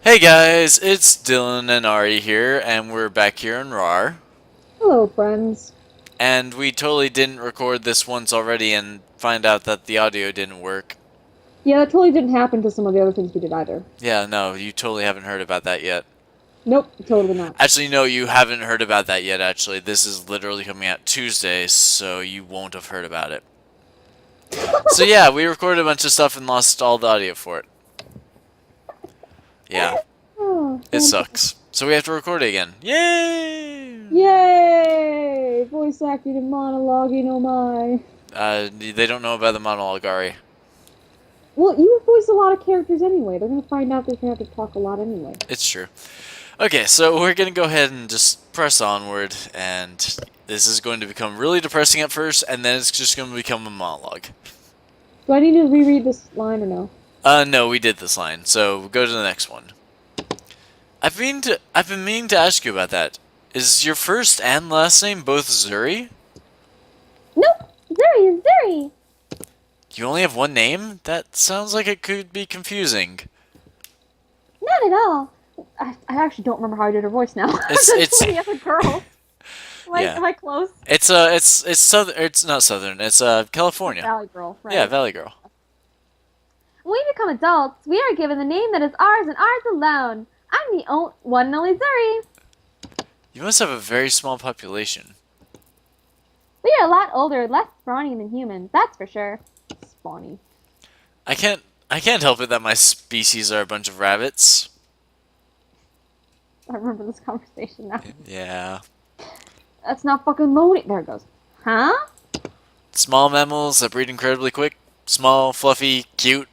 Hey guys, it's Dylan and Ari here, and we're back here in RAR. Hello, friends. And we totally didn't record this once already and find out that the audio didn't work. Yeah, that totally didn't happen to some of the other things we did either. Yeah, no, you totally haven't heard about that yet. Nope, totally not. Actually, no, you haven't heard about that yet, actually. This is literally coming out Tuesday, so you won't have heard about it. So yeah, we recorded a bunch of stuff and lost all the audio for it. Yeah, Oh, it fantastic. sucks. So we have to record it again. Yay! Yay! Voice acting and monologuing, oh my. They don't know about the monologue, Ari. Well, you voice a lot of characters anyway. They're gonna find out they're gonna have to talk a lot anyway. It's true. Okay, so we're gonna go ahead and just press onward, and this is going to become really depressing at first, and then it's just going to become a monologue. Do I need to reread this line or no? No, we did this line, so go to the next one. I've been meaning to ask you about that. Is your first and last name both Zuri? Nope! Zuri is Zuri! You only have one name? That sounds like it could be confusing. Not at all. I actually don't remember how I did her voice now. It's There's it's so many other girls. yeah. Am I close? It's southern. It's not southern. It's It's California. Valley Girl, Yeah, right? Valley Girl. When we become adults, we are given the name that is ours and ours alone. I'm the one and only Zuri. You must have a very small population. We are a lot older, less scrawny than humans, that's for sure. Spawny. I can't help it that my species are a bunch of rabbits. I remember this conversation now. Yeah. That's not fucking loaded. There it goes. Huh? Small mammals that breed incredibly quick. Small, fluffy, cute.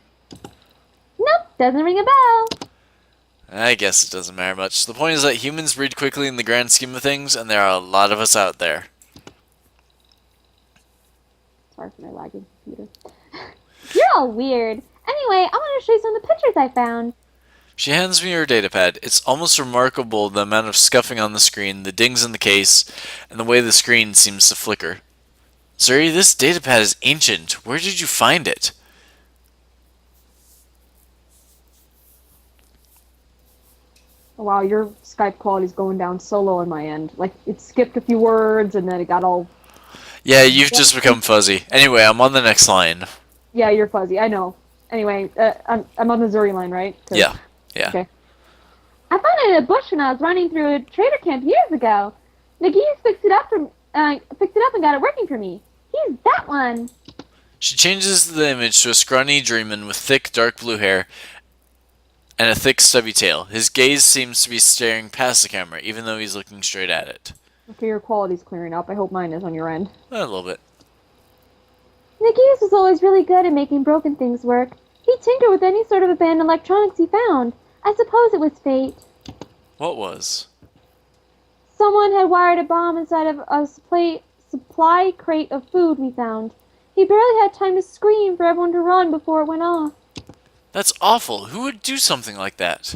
Nope, doesn't ring a bell. I guess it doesn't matter much. The point is that humans breed quickly in the grand scheme of things, and there are a lot of us out there. Sorry for my lagging computer. You're all weird. Anyway, I want to show you some of the pictures I found. She hands me her datapad. It's almost remarkable the amount of scuffing on the screen, the dings in the case, and the way the screen seems to flicker. Zuri, this datapad is ancient. Where did you find it? Oh, wow, your Skype quality's going down so low on my end. Like, it skipped a few words and then it got all. Yeah, you've just become fuzzy. Anyway, I'm on the next line. Yeah, you're fuzzy. I know. Anyway, I'm on the Zuri line, right? Yeah, yeah. Okay. I found it in a bush when I was running through a trader camp years ago. Nagi's fixed it up and got it working for me. He's that one. She changes the image to a scrawny Dreamin with thick, dark blue hair and a thick, stubby tail. His gaze seems to be staring past the camera, even though he's looking straight at it. Okay, your quality's clearing up. I hope mine is on your end. A little bit. Nagi's was always really good at making broken things work. He'd tinker with any sort of abandoned electronics he found. I suppose it was fate. What was? Someone had wired a bomb inside of a supply crate of food we found. He barely had time to scream for everyone to run before it went off. That's awful. Who would do something like that?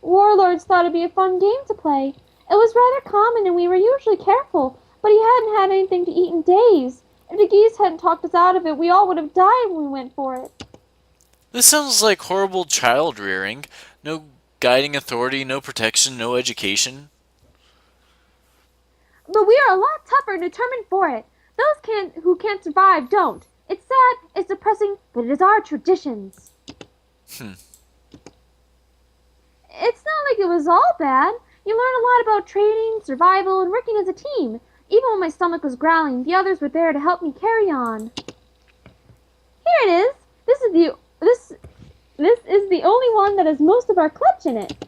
Warlords thought it'd be a fun game to play. It was rather common and we were usually careful, but he hadn't had anything to eat in days. If the geese hadn't talked us out of it, we all would have died when we went for it. This sounds like horrible child rearing. No guiding authority, no protection, no education. But we are a lot tougher and determined for it. Who can't survive don't. It's sad, it's depressing, but it is our traditions. Hmm. It's not like it was all bad. You learn a lot about trading, survival, and working as a team. Even when my stomach was growling, the others were there to help me carry on. Here it is. This is the only one that has most of our clutch in it.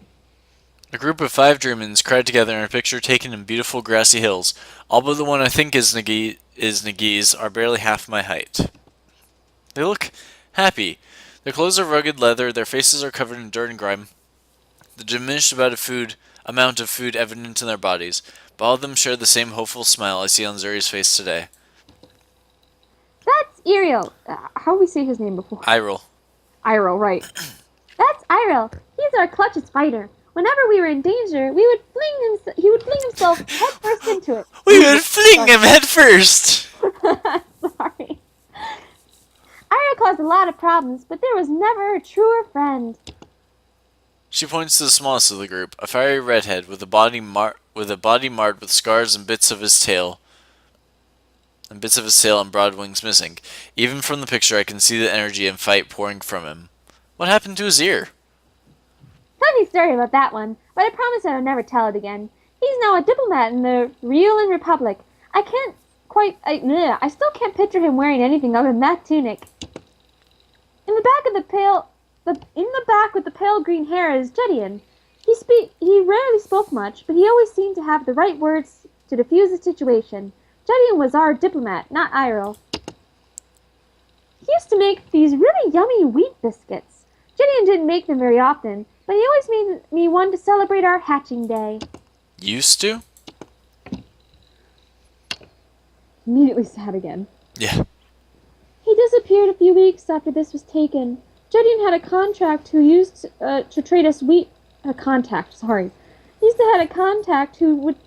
A group of 5 Dreamins cried together in a picture taken in beautiful grassy hills. All but the one I think is Nagi's are barely half my height. They look happy. Their clothes are rugged leather, their faces are covered in dirt and grime. The diminished amount of food evident in their bodies, but all of them share the same hopeful smile I see on Zuri's face today. That's Ariel. How do we say his name before? I roll. Iro, right. That's Iro. He's our clutchest fighter. Whenever we were in danger, he would fling himself headfirst into it. We would fling him head first! Sorry. Ira caused a lot of problems, but there was never a truer friend. She points to the smallest of the group, a fiery redhead with a body marred with scars and bits of his tail and broad wings missing. Even from the picture, I can see the energy and fight pouring from him. What happened to his ear? Funny story about that one, but I promise I would never tell it again. He's now a diplomat in the Real Republic. I still can't picture him wearing anything other than that tunic. In the back with the pale green hair is Jedian. He rarely spoke much, but he always seemed to have the right words to diffuse the situation. Jedian was our diplomat, not Iroh. He used to make these really yummy wheat biscuits. Jedian didn't make them very often, but he always made me one to celebrate our hatching day. Used to? Immediately sad again. Yeah. He disappeared a few weeks after this was taken. Jedian had a contact who used to trade us wheat. A contact, sorry. He used to have a contact who would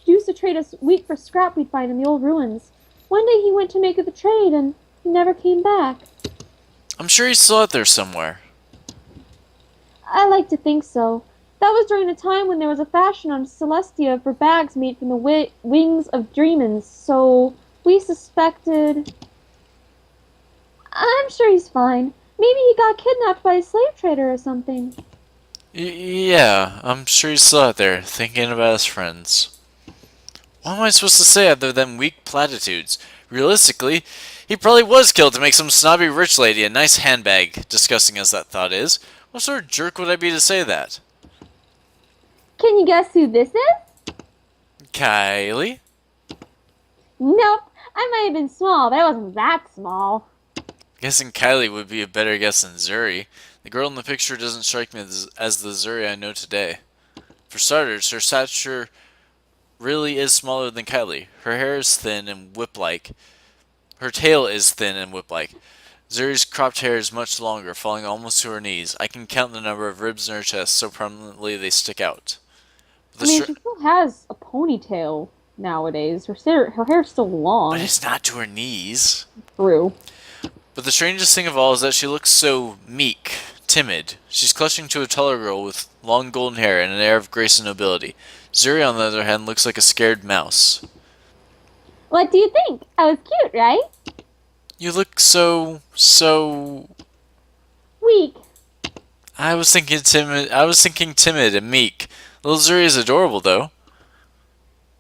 used to trade us wheat for scrap we'd find in the old ruins. One day he went to make the trade and he never came back. I'm sure he's still out there somewhere. I like to think so. That was during a time when there was a fashion on Celestia for bags made from the wings of demons, so we suspected... I'm sure he's fine. Maybe he got kidnapped by a slave trader or something. Yeah, I'm sure he's still out there, thinking about his friends. What am I supposed to say other than weak platitudes? Realistically, he probably was killed to make some snobby rich lady a nice handbag, disgusting as that thought is. What sort of jerk would I be to say that? Can you guess who this is? Kylie? Nope. I might have been small, but I wasn't that small. Guessing Kylie would be a better guess than Zuri. The girl in the picture doesn't strike me as the Zuri I know today. For starters, her stature really is smaller than Kylie. Her hair is thin and whip-like. Her tail is thin and whip-like. Zuri's cropped hair is much longer, falling almost to her knees. I can count the number of ribs in her chest so prominently they stick out. She still has a ponytail nowadays. Her hair's still long. But it's not to her knees. True. But the strangest thing of all is that she looks so meek, timid. She's clutching to a taller girl with long golden hair and an air of grace and nobility. Zuri, on the other hand, looks like a scared mouse. What do you think? I was cute, right? You look so... Weak. I was thinking timid and meek. Little Zuri is adorable, though.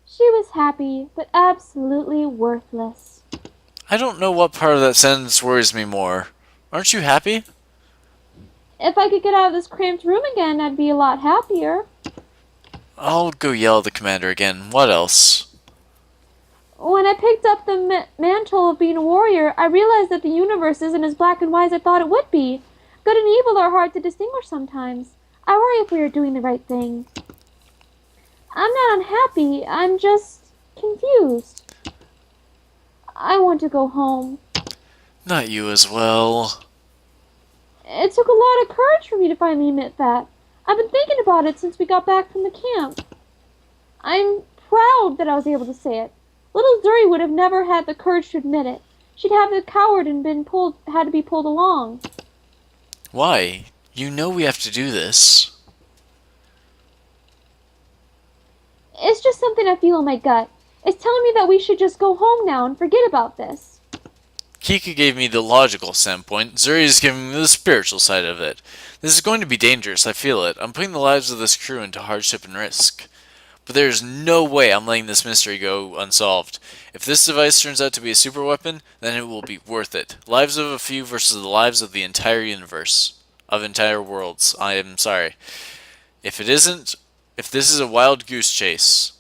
She was happy, but absolutely worthless. I don't know what part of that sentence worries me more. Aren't you happy? If I could get out of this cramped room again, I'd be a lot happier. I'll go yell at the commander again. What else? When I picked up the mantle of being a warrior, I realized that the universe isn't as black and white as I thought it would be. Good and evil are hard to distinguish sometimes. I worry if we are doing the right thing. I'm not unhappy, I'm just confused. I want to go home. Not you as well. It took a lot of courage for me to finally admit that. I've been thinking about it since we got back from the camp. I'm proud that I was able to say it. Little Zuri would have never had the courage to admit it. She'd have been coward and had to be pulled along. Why? You know we have to do this. It's just something I feel in my gut. It's telling me that we should just go home now and forget about this. Kika gave me the logical standpoint. Zuri is giving me the spiritual side of it. This is going to be dangerous, I feel it. I'm putting the lives of this crew into hardship and risk. But there's no way I'm letting this mystery go unsolved. If this device turns out to be a super weapon, then it will be worth it. Lives of a few versus the lives of the entire universe. Of entire worlds. I am sorry. If it isn't, if this is a wild goose chase,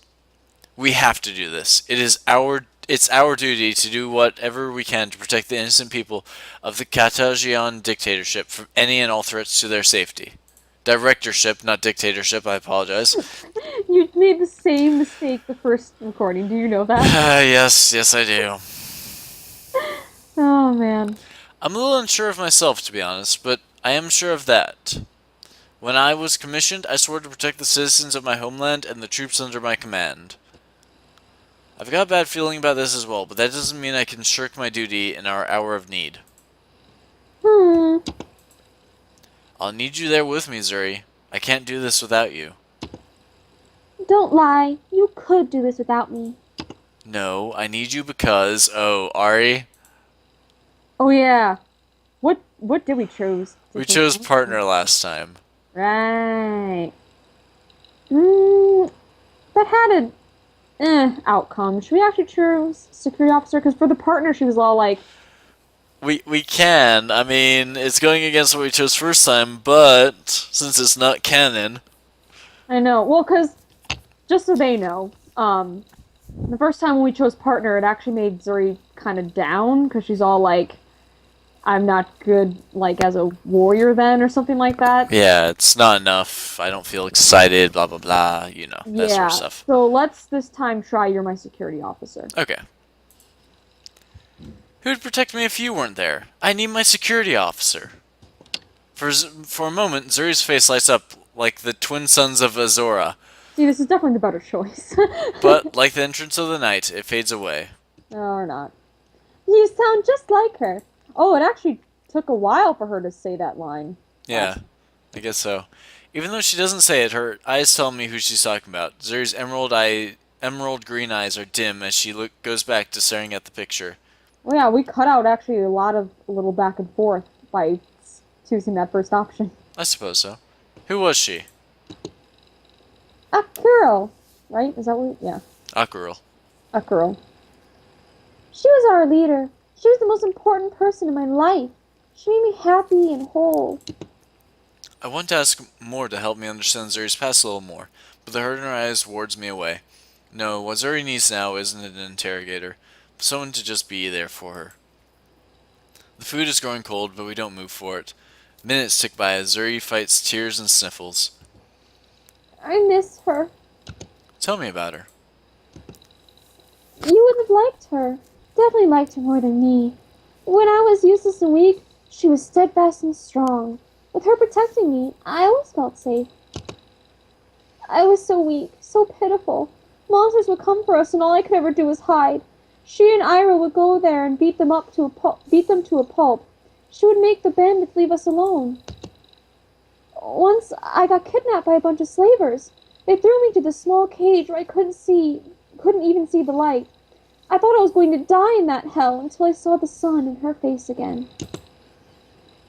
we have to do this. It's our duty to do whatever we can to protect the innocent people of the Katajian dictatorship from any and all threats to their safety. Directorship, not dictatorship, I apologize. You made the same mistake the first recording, do you know that? Yes I do. Oh, man. I'm a little unsure of myself, to be honest, but I am sure of that. When I was commissioned, I swore to protect the citizens of my homeland and the troops under my command. I've got a bad feeling about this as well, but that doesn't mean I can shirk my duty in our hour of need. I'll need you there with me, Zuri. I can't do this without you. Don't lie. You could do this without me. No, I need you because, oh, Ari, Oh yeah. What did we choose? we chose partner last time. Right. That had a outcome. Should we actually choose security officer? Because for the partner, she was all like, We can. I mean, it's going against what we chose first time, but since it's not canon, I know. Well, because just so they know, the first time when we chose partner, it actually made Zuri kind of down because she's all like, I'm not good, like, as a warrior then, or something like that. yeah, it's not enough. I don't feel excited, blah blah blah, that sort of Yeah, stuff. so let's this time try You're My Security Officer. Okay. Who'd protect me if you weren't there? I need my security officer. For a moment, Zuri's face lights up like the twin sons of Azora, See, this is definitely the better choice. but like the entrance of the night, it fades away. No, or not. You sound just like her. Oh, it actually took a while for her to say that line. Yeah, I guess so. Even though she doesn't say it, her eyes tell me who she's talking about. Zuri's emerald green eyes are dim as she goes back to staring at the picture. Well, yeah, we cut out actually a lot of little back and forth by choosing that first option. I suppose so. Who was she? Akuro, right? Is that what? Yeah, Akuril. Akuro. She was our leader. She was the most important person in my life. She made me happy and whole. I want to ask more to help me understand Zuri's past a little more, but the hurt in her eyes wards me away. No, what Zuri needs now isn't an interrogator, but someone to just be there for her. The food is growing cold, but we don't move for it. Minutes tick by as Zuri fights tears and sniffles. I miss her. Tell me about her. You would have liked her. Definitely liked her more than me. When I was useless and weak, she was steadfast and strong. With her protecting me, I always felt safe. I was so weak, so pitiful. Monsters would come for us, and all I could ever do was hide. She and Ira would go there and beat them to a pulp. She would make the bandits leave us alone. Once I got kidnapped by a bunch of slavers. They threw me to the small cage where I couldn't even see the light. I thought I was going to die in that hell until I saw the sun in her face again.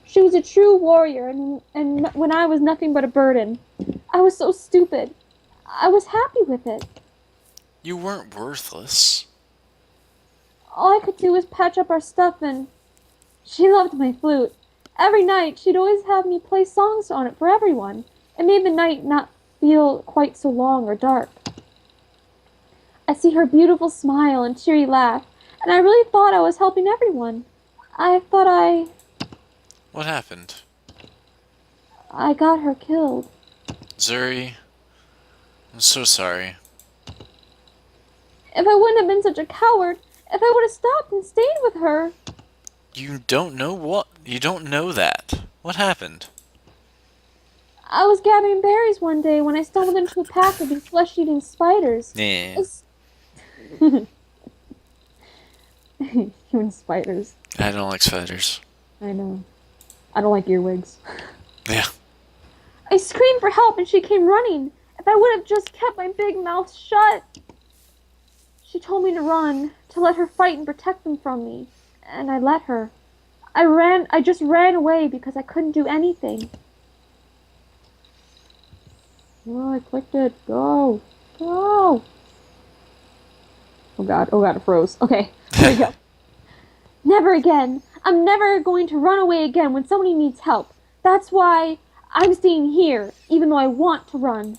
She was a true warrior, and when I was nothing but a burden, I was so stupid. I was happy with it. You weren't worthless. All I could do was patch up our stuff, and she loved my flute. Every night, she'd always have me play songs on it for everyone. It made the night not feel quite so long or dark. I see her beautiful smile and cheery laugh, and I really thought I was helping everyone. What happened? I got her killed. Zuri, I'm so sorry. If I wouldn't have been such a coward, if I would have stopped and stayed with her. You don't know what? You don't know that. What happened? I was gathering berries one day when I stumbled into a pack of these flesh-eating spiders. Yeah. Human spiders. I don't like spiders. I know. I don't like earwigs. Yeah. I screamed for help and she came running. If I would have just kept my big mouth shut. She told me to run, to let her fight and protect them from me. And I let her. I just ran away because I couldn't do anything. Oh, I clicked it. Go. Go. Oh god, it froze. Okay, here we go. Never again. I'm never going to run away again when somebody needs help. That's why I'm staying here, even though I want to run.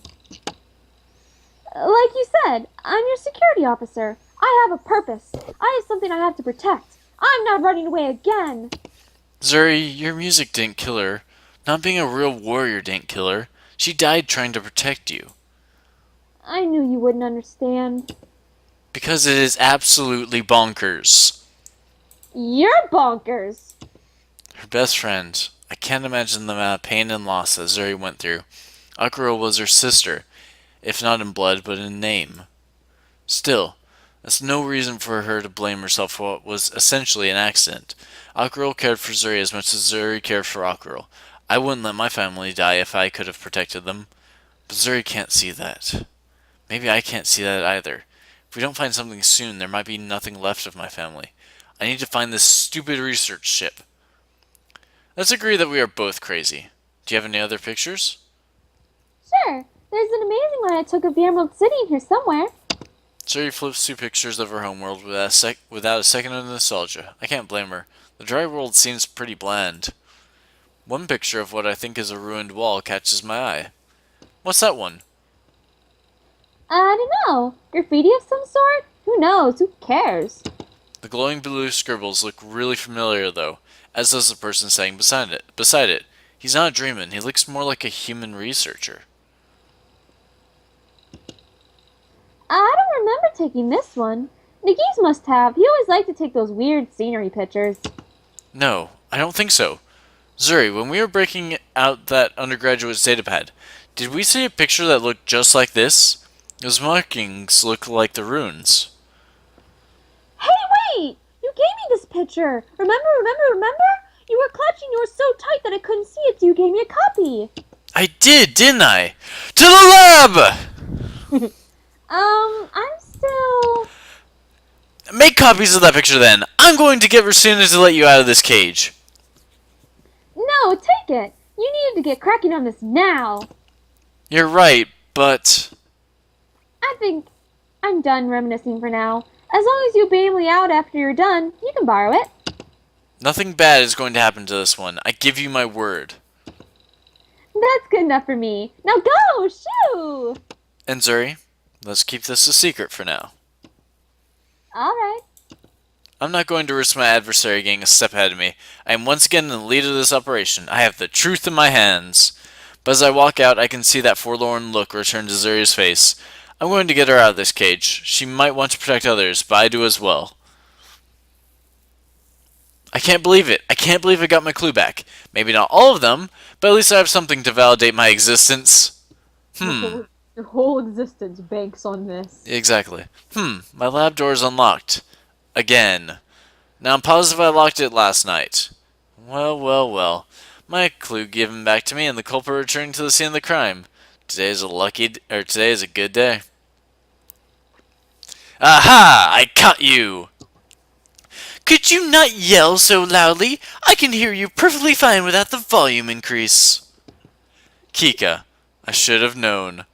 Like you said, I'm your security officer. I have a purpose. I have something I have to protect. I'm not running away again. Zuri, your music didn't kill her. Not being a real warrior didn't kill her. She died trying to protect you. I knew you wouldn't understand. Because it is absolutely bonkers. You're bonkers. Her best friend. I can't imagine the amount of pain and loss that Zuri went through. Akuro was her sister, if not in blood, but in name. Still, that's no reason for her to blame herself for what was essentially an accident. Akuro cared for Zuri as much as Zuri cared for Akuro. I wouldn't let my family die if I could have protected them. But Zuri can't see that. Maybe I can't see that either. If we don't find something soon, there might be nothing left of my family. I need to find this stupid research ship. Let's agree that we are both crazy. Do you have any other pictures? Sure, there's an amazing one I took of the Emerald City in here somewhere. Zuri flips through pictures of her homeworld without a second of nostalgia. I can't blame her. The dry world seems pretty bland. One picture of what I think is a ruined wall catches my eye. What's that one? I don't know. Graffiti of some sort? Who knows? Who cares? The glowing blue scribbles look really familiar, though, as does the person saying beside it. He's not dreaming. He looks more like a human researcher. I don't remember taking this one. Nagise must have. He always liked to take those weird scenery pictures. No, I don't think so. Zuri, when we were breaking out that undergraduate's datapad, did we see a picture that looked just like this? Those markings look like the runes. Hey, wait! You gave me this picture! Remember? You were clutching yours so tight that I couldn't see it, so you gave me a copy. I did, didn't I? To the lab! I'm still... Make copies of that picture then. I'm going to get Racina to let you out of this cage. No, take it! You needed to get cracking on this now. You're right, but... I think I'm done reminiscing for now. As long as you bail me out after you're done, you can borrow it. Nothing bad is going to happen to this one. I give you my word. That's good enough for me. Now go! Shoo! And Zuri, let's keep this a secret for now. Alright. I'm not going to risk my adversary getting a step ahead of me. I am once again in the lead of this operation. I have the truth in my hands. But as I walk out, I can see that forlorn look return to Zuri's face. I'm going to get her out of this cage. She might want to protect others, but I do as well. I can't believe it. I can't believe I got my clue back. Maybe not all of them, but at least I have something to validate my existence. Your whole existence banks on this. Exactly. My lab door is unlocked. Again. Now I'm positive I locked it last night. Well. My clue given back to me and the culprit returning to the scene of the crime. Today is a good day. Aha! I caught you! Could you not yell so loudly? I can hear you perfectly fine without the volume increase. Kika. I should have known.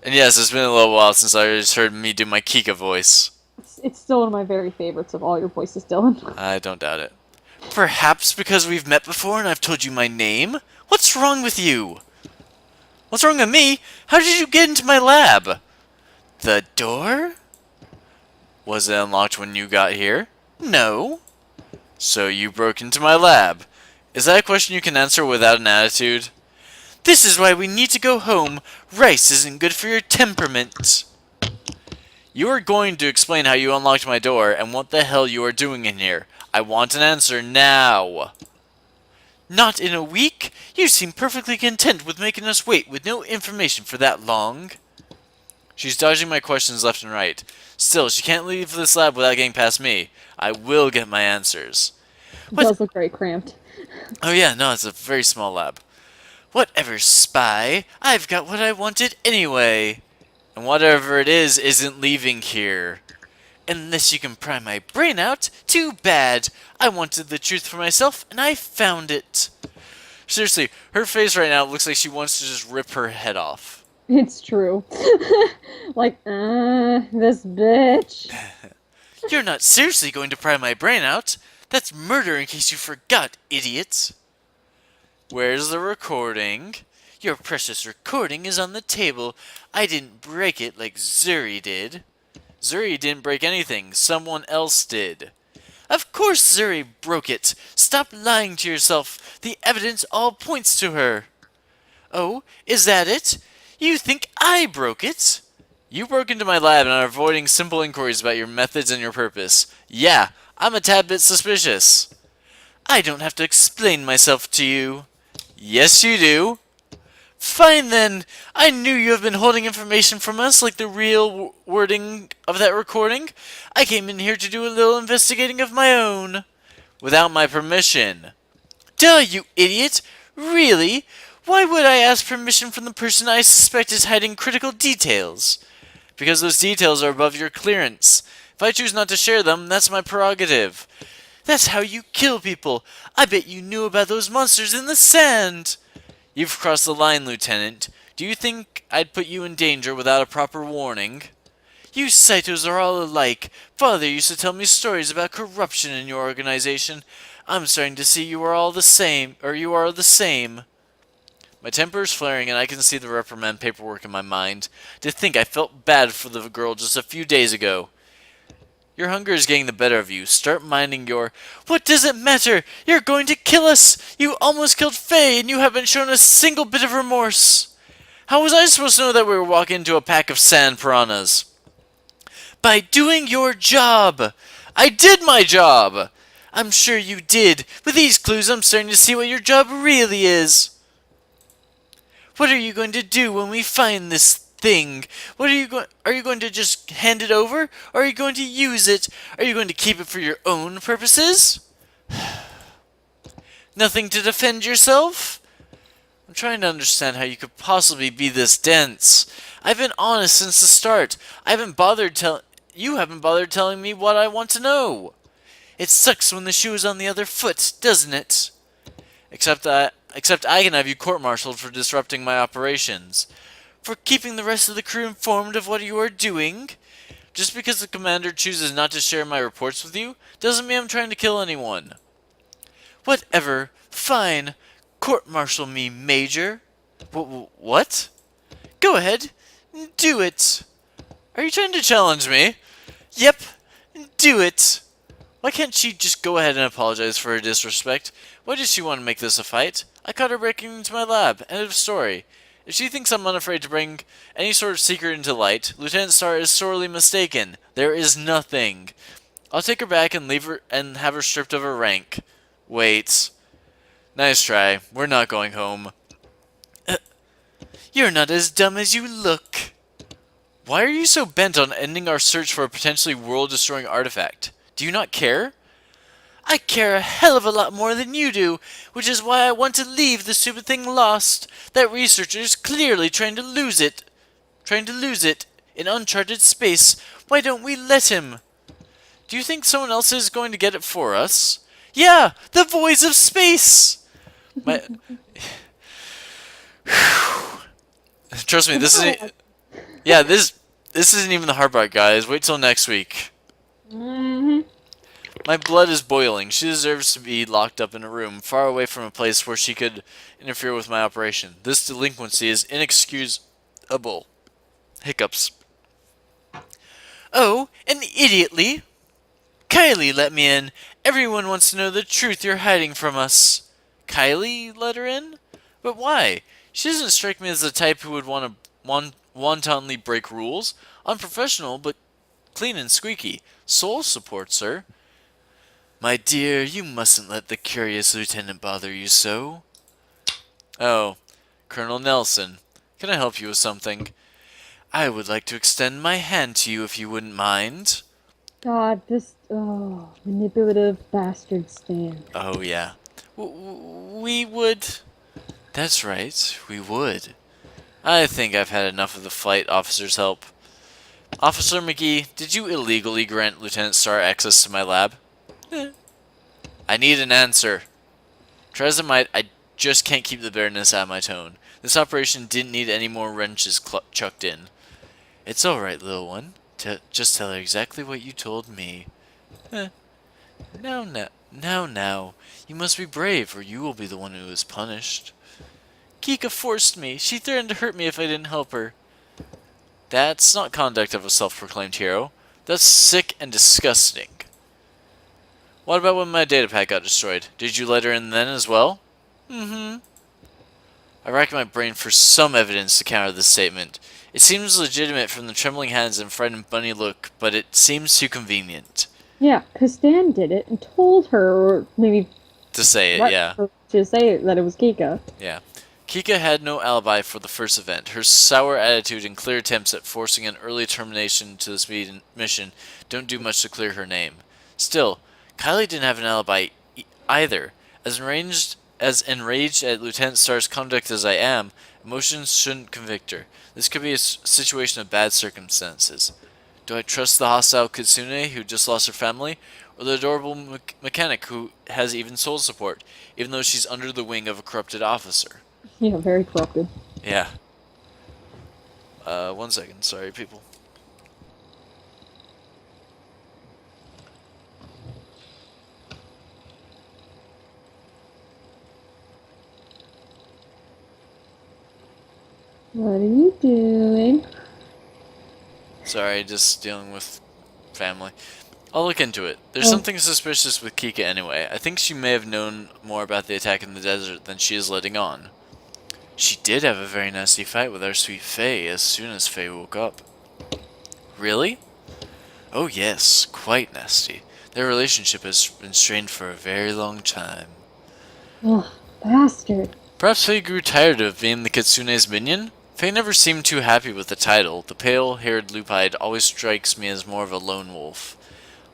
And yes, it's been a little while since I just heard me do my Kika voice. It's still one of my very favorites of all your voices, Dylan. I don't doubt it. Perhaps because we've met before and I've told you my name? What's wrong with you? What's wrong with me? How did you get into my lab? The door? Was it unlocked when you got here? No. So you broke into my lab. Is that a question you can answer without an attitude? This is why we need to go home. Rice isn't good for your temperament. You are going to explain how you unlocked my door and what the hell you are doing in here. I want an answer now. Not in a week? You seem perfectly content with making us wait with no information for that long. She's dodging my questions left and right. Still, she can't leave this lab without getting past me. I will get my answers. It does look very cramped. Oh yeah, no, it's a very small lab. Whatever, spy. I've got what I wanted anyway. And whatever it is isn't leaving here. Unless you can pry my brain out, too bad. I wanted the truth for myself, and I found it. Seriously, her face right now looks like she wants to just rip her head off. It's true. This bitch. You're not seriously going to pry my brain out? That's murder in case you forgot, idiot. Where's the recording? Your precious recording is on the table. I didn't break it like Zuri did. Zuri didn't break anything. Someone else did. Of course Zuri broke it. Stop lying to yourself. The evidence all points to her. Oh, is that it? You think I broke it? You broke into my lab and are avoiding simple inquiries about your methods and your purpose. Yeah, I'm a tad bit suspicious. I don't have to explain myself to you. Yes, you do. Fine then. I knew you have been holding information from us like the real wording of that recording. I came in here to do a little investigating of my own. Without my permission. Duh, you idiot. Really? Why would I ask permission from the person I suspect is hiding critical details? Because those details are above your clearance. If I choose not to share them, that's my prerogative. That's how you kill people. I bet you knew about those monsters in the sand. You've crossed the line, Lieutenant. Do you think I'd put you in danger without a proper warning? You Saitos are all alike. Father used to tell me stories about corruption in your organization. I'm starting to see you are all the same, or you are the same. My temper is flaring and I can see the reprimand paperwork in my mind. To think I felt bad for the girl just a few days ago. Your hunger is getting the better of you. Start minding your... What does it matter? You're going to kill us! You almost killed Faye and you haven't shown a single bit of remorse. How was I supposed to know that we were walking into a pack of sand piranhas? By doing your job! I did my job! I'm sure you did. With these clues, I'm starting to see what your job really is. What are you going to do when we find this thing? What are you going to just hand it over? Or are you going to use it? Are you going to keep it for your own purposes? Nothing to defend yourself? I'm trying to understand how you could possibly be this dense. I've been honest since the start. You haven't bothered telling me what I want to know. It sucks when the shoe is on the other foot, doesn't it? Except I can have you court-martialed for disrupting my operations. For keeping the rest of the crew informed of what you are doing. Just because the commander chooses not to share my reports with you, doesn't mean I'm trying to kill anyone. Whatever. Fine. Court-martial me, Major. What? Go ahead. Do it. Are you trying to challenge me? Yep. Do it. Why can't she just go ahead and apologize for her disrespect? Why does she want to make this a fight? I caught her breaking into my lab. End of story. If she thinks I'm unafraid to bring any sort of secret into light, Lieutenant Starr is sorely mistaken. There is nothing. I'll take her back and leave her and have her stripped of her rank. Wait. Nice try. We're not going home. You're not as dumb as you look. Why are you so bent on ending our search for a potentially world-destroying artifact? Do you not care? I care a hell of a lot more than you do, which is why I want to leave the stupid thing lost. That researcher is clearly trying to lose it. In uncharted space. Why don't we let him? Do you think someone else is going to get it for us? Yeah, the voice of space! My... Trust me, this isn't... Yeah, this isn't even the hard part, guys. Wait till next week. My blood is boiling. She deserves to be locked up in a room, far away from a place where she could interfere with my operation. This delinquency is inexcusable. Hiccups. Oh, and idiotly! Kylie let me in. Everyone wants to know the truth you're hiding from us. Kylie let her in? But why? She doesn't strike me as the type who would want to wantonly break rules. Unprofessional, but clean and squeaky. Soul support, sir. My dear, you mustn't let the curious lieutenant bother you so. Oh, Colonel Nelson. Can I help you with something? I would like to extend my hand to you if you wouldn't mind. God, this manipulative bastard Stan. Oh, yeah. We would... That's right, we would. I think I've had enough of the flight officer's help. Officer McGee, did you illegally grant Lieutenant Starr access to my lab? I need an answer. Try as I might, I just can't keep the bitterness out of my tone. This operation didn't need any more wrenches chucked in. It's alright, little one. Just tell her exactly what you told me. Now. You must be brave, or you will be the one who is punished. Kika forced me. She threatened to hurt me if I didn't help her. That's not conduct of a self-proclaimed hero. That's sick and disgusting. What about when my data pack got destroyed? Did you let her in then as well? I racked my brain for some evidence to counter this statement. It seems legitimate from the trembling hands and frightened bunny look, but it seems too convenient. Yeah, because Stan did it and told her, or maybe... To say it, yeah. To say that it was Kika. Yeah. Kika had no alibi for the first event. Her sour attitude and clear attempts at forcing an early termination to this mission don't do much to clear her name. Still, Kylie didn't have an alibi either. As As enraged at Lieutenant Starr's conduct as I am, emotions shouldn't convict her. This could be a situation of bad circumstances. Do I trust the hostile Kitsune who just lost her family, or the adorable mechanic who has even soul support, even though she's under the wing of a corrupted officer? Yeah, very corrupted. Yeah. 1 second. Sorry, people. What are you doing? Sorry, just dealing with family. I'll look into it. There's Oh. something suspicious with Kika anyway. I think she may have known more about the attack in the desert than she is letting on. She did have a very nasty fight with our sweet Faye as soon as Faye woke up. Really? Oh yes, quite nasty. Their relationship has been strained for a very long time. Ugh, bastard. Perhaps Faye grew tired of being the Kitsune's minion? Faye never seemed too happy with the title. The pale-haired Lupide always strikes me as more of a lone wolf.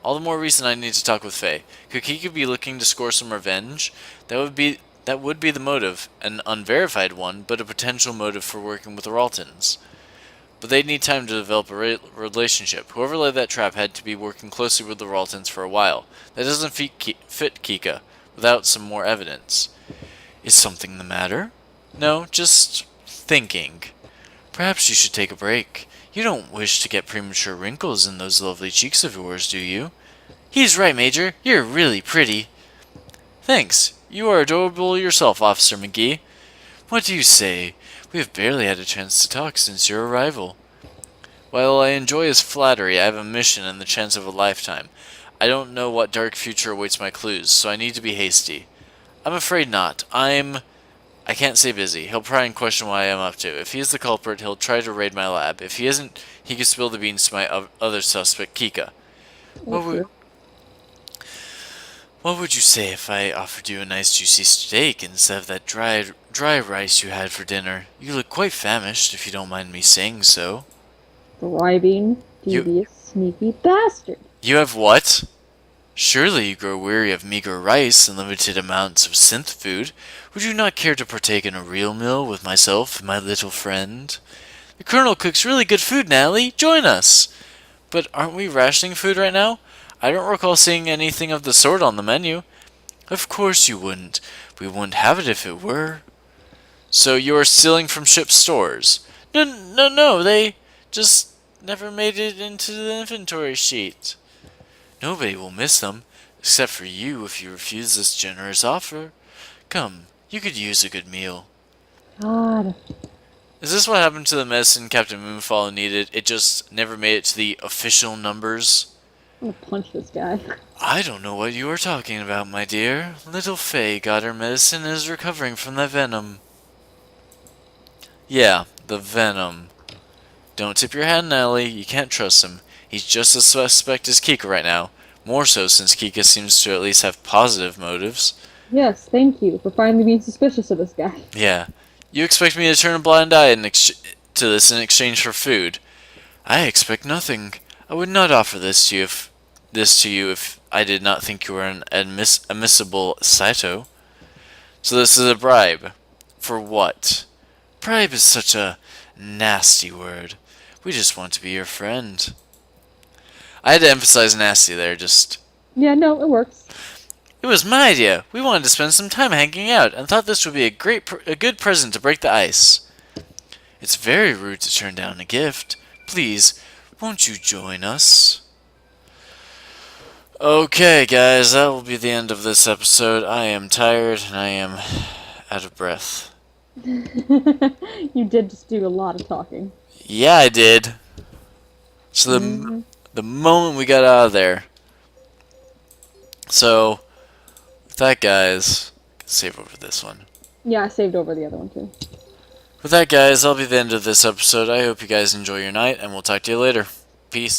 All the more reason I need to talk with Faye. Could Kika be looking to score some revenge? That would be the motive, an unverified one, but a potential motive for working with the Raltons. But they'd need time to develop a relationship. Whoever laid that trap had to be working closely with the Raltons for a while. That doesn't fit Kika, without some more evidence. Is something the matter? No, just thinking. Perhaps you should take a break. You don't wish to get premature wrinkles in those lovely cheeks of yours, do you? He's right, Major. You're really pretty. Thanks. You are adorable yourself, Officer McGee. What do you say? We have barely had a chance to talk since your arrival. While I enjoy his flattery, I have a mission and the chance of a lifetime. I don't know what dark future awaits my clues, so I need to be hasty. I'm afraid not. I can't say busy. He'll pry and question what I am up to. If he is the culprit, he'll try to raid my lab. If he isn't, he can spill the beans to my other suspect, Kika. What would you say if I offered you a nice juicy steak instead of that dry rice you had for dinner? You look quite famished, if you don't mind me saying so. Bribing, devious, sneaky bastard. You have what? Surely you grow weary of meager rice and limited amounts of synth food. Would you not care to partake in a real meal with myself and my little friend? The Colonel cooks really good food, Natalie. Join us! But aren't we rationing food right now? I don't recall seeing anything of the sort on the menu. Of course you wouldn't. We wouldn't have it if it were. So you are stealing from ship stores? No, they just never made it into the inventory sheet. Nobody will miss them, except for you if you refuse this generous offer. Come, you could use a good meal. God. Is this what happened to the medicine Captain Moonfall needed? It just never made it to the official numbers? I'm gonna punch this guy. I don't know what you are talking about, my dear. Little Faye got her medicine and is recovering from that venom. Yeah, the venom. Don't tip your hat, Nellie. You can't trust him. He's just as suspect as Kika right now. More so since Kika seems to at least have positive motives. Yes, thank you for finally being suspicious of this guy. Yeah. You expect me to turn a blind eye to this in exchange for food? I expect nothing. I would not offer this to you if I did not think you were an admissible Saito. So this is a bribe. For what? Bribe is such a nasty word. We just want to be your friend. I had to emphasize nasty there, just... Yeah, no, it works. It was my idea. We wanted to spend some time hanging out and thought this would be a good present to break the ice. It's very rude to turn down a gift. Please, won't you join us? Okay, guys, that will be the end of this episode. I am tired and I am out of breath. You did just do a lot of talking. Yeah, I did. So the moment we got out of there. So, with that, guys, save over this one. Yeah, I saved over the other one too. With that, guys, that'll be the end of this episode. I hope you guys enjoy your night, and we'll talk to you later. Peace.